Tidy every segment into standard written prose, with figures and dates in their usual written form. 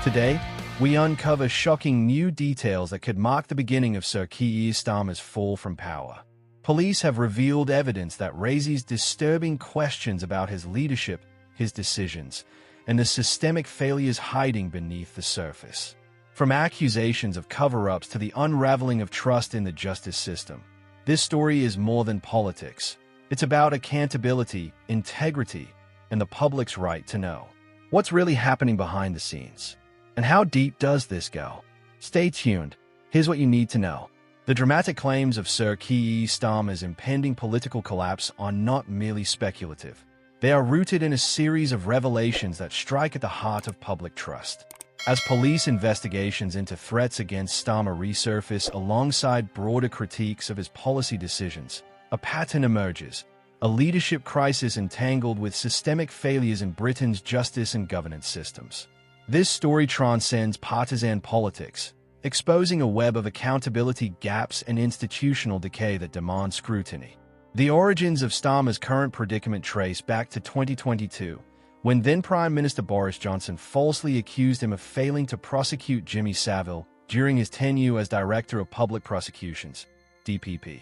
Today, we uncover shocking new details that could mark the beginning of Sir Keir Starmer's fall from power. Police have revealed evidence that raises disturbing questions about his leadership, his decisions, and the systemic failures hiding beneath the surface. From accusations of cover-ups to the unraveling of trust in the justice system, this story is more than politics. It's about accountability, integrity, and the public's right to know what's really happening behind the scenes. And how deep does this go? Stay tuned. Here's what you need to know. The dramatic claims of Sir Keir Starmer's impending political collapse are not merely speculative. They are rooted in a series of revelations that strike at the heart of public trust. As police investigations into threats against Starmer resurface alongside broader critiques of his policy decisions, a pattern emerges, a leadership crisis entangled with systemic failures in Britain's justice and governance systems. This story transcends partisan politics, exposing a web of accountability gaps and institutional decay that demand scrutiny. The origins of Starmer's current predicament trace back to 2022, when then-Prime Minister Boris Johnson falsely accused him of failing to prosecute Jimmy Savile during his tenure as Director of Public Prosecutions, DPP.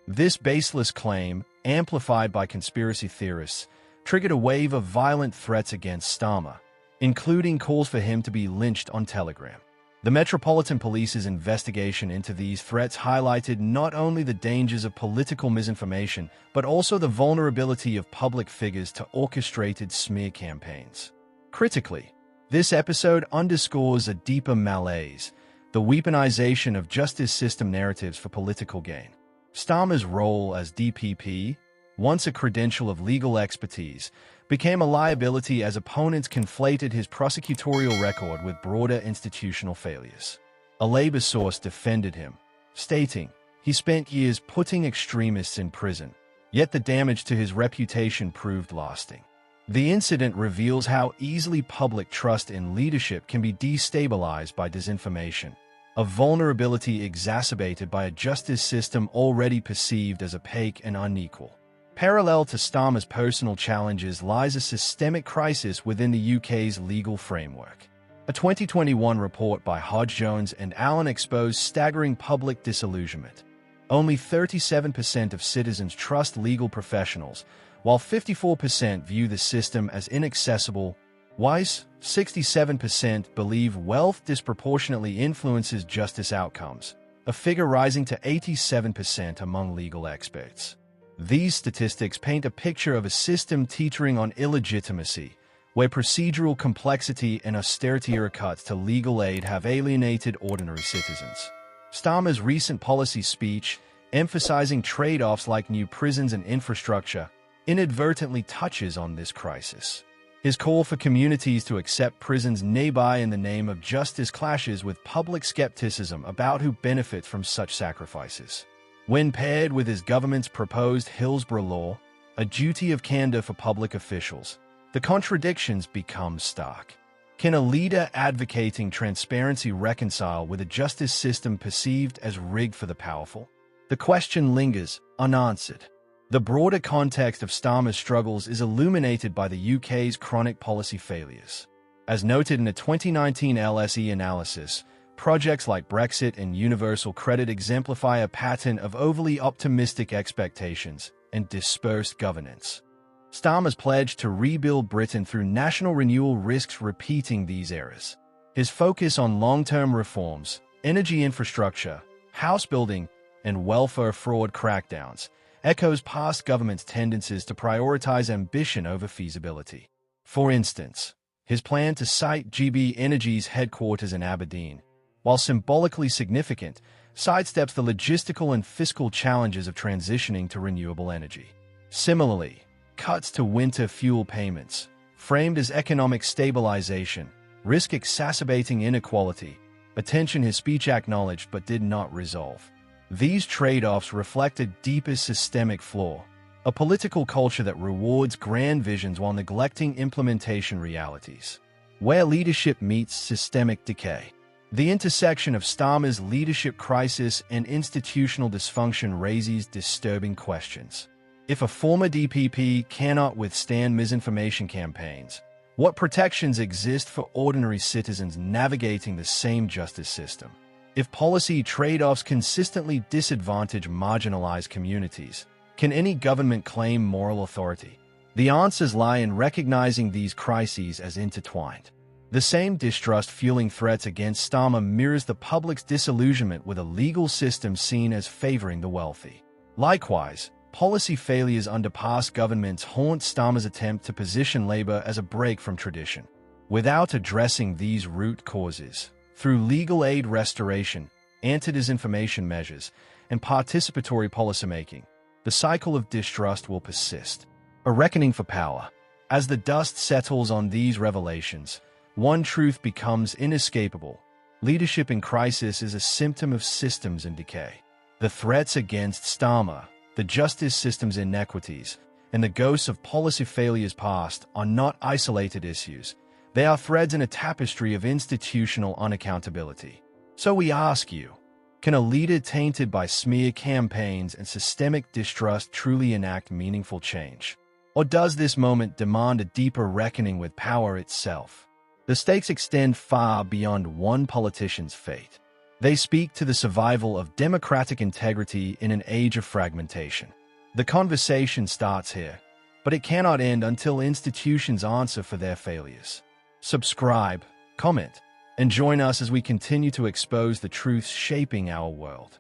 This baseless claim, amplified by conspiracy theorists, triggered a wave of violent threats against Starmer, including calls for him to be lynched on Telegram. The Metropolitan Police's investigation into these threats highlighted not only the dangers of political misinformation, but also the vulnerability of public figures to orchestrated smear campaigns. Critically, this episode underscores a deeper malaise, the weaponization of justice system narratives for political gain. Starmer's role as DPP, once a credential of legal expertise, became a liability as opponents conflated his prosecutorial record with broader institutional failures. A Labour source defended him, stating, "He spent years putting extremists in prison, yet the damage to his reputation proved lasting." The incident reveals how easily public trust in leadership can be destabilized by disinformation, a vulnerability exacerbated by a justice system already perceived as opaque and unequal. Parallel to Starmer's personal challenges lies a systemic crisis within the UK's legal framework. A 2021 report by Hodge Jones and Allen exposed staggering public disillusionment. Only 37% of citizens trust legal professionals, while 54% view the system as inaccessible. Wise, 67% believe wealth disproportionately influences justice outcomes, a figure rising to 87% among legal experts. These statistics paint a picture of a system teetering on illegitimacy, where procedural complexity and austerity cuts to legal aid have alienated ordinary citizens. Starmer's recent policy speech, emphasizing trade-offs like new prisons and infrastructure, inadvertently touches on this crisis. His call for communities to accept prisons nearby in the name of justice clashes with public skepticism about who benefits from such sacrifices. When paired with his government's proposed Hillsborough Law, a duty of candor for public officials, the contradictions become stark. Can a leader advocating transparency reconcile with a justice system perceived as rigged for the powerful? The question lingers, unanswered. The broader context of Starmer's struggles is illuminated by the UK's chronic policy failures. As noted in a 2019 LSE analysis, projects like Brexit and universal credit exemplify a pattern of overly optimistic expectations and dispersed governance. Starmer's pledge to rebuild Britain through national renewal risks repeating these errors. His focus on long-term reforms, energy infrastructure, house building, and welfare fraud crackdowns echoes past governments' tendencies to prioritize ambition over feasibility. For instance, his plan to site GB Energy's headquarters in Aberdeen, while symbolically significant, sidesteps the logistical and fiscal challenges of transitioning to renewable energy. Similarly, cuts to winter fuel payments, framed as economic stabilization, risk exacerbating inequality, a tension his speech acknowledged but did not resolve. These trade-offs reflect a deeper systemic flaw, a political culture that rewards grand visions while neglecting implementation realities. Where leadership meets systemic decay. The intersection of Starmer's leadership crisis and institutional dysfunction raises disturbing questions. If a former DPP cannot withstand misinformation campaigns, What protections exist for ordinary citizens navigating the same justice system? If policy trade-offs consistently disadvantage marginalized communities, can any government claim moral authority? The answers lie in recognizing these crises as intertwined. The same distrust fueling threats against Starmer mirrors the public's disillusionment with a legal system seen as favoring the wealthy. Likewise, policy failures under past governments haunt Starmer's attempt to position Labour as a break from tradition. Without addressing these root causes, through legal aid restoration, anti-disinformation measures, and participatory policymaking, the cycle of distrust will persist. A reckoning for power. As the dust settles on these revelations, one truth becomes inescapable. Leadership in crisis is a symptom of systems in decay. The threats against Starmer, the justice system's inequities, and the ghosts of policy failures past are not isolated issues. They are threads in a tapestry of institutional unaccountability. So we ask you, can a leader tainted by smear campaigns and systemic distrust truly enact meaningful change? Or does this moment demand a deeper reckoning with power itself? The stakes extend far beyond one politician's fate. They speak to the survival of democratic integrity in an age of fragmentation. The conversation starts here, but it cannot end until institutions answer for their failures. Subscribe, comment, and join us as we continue to expose the truths shaping our world.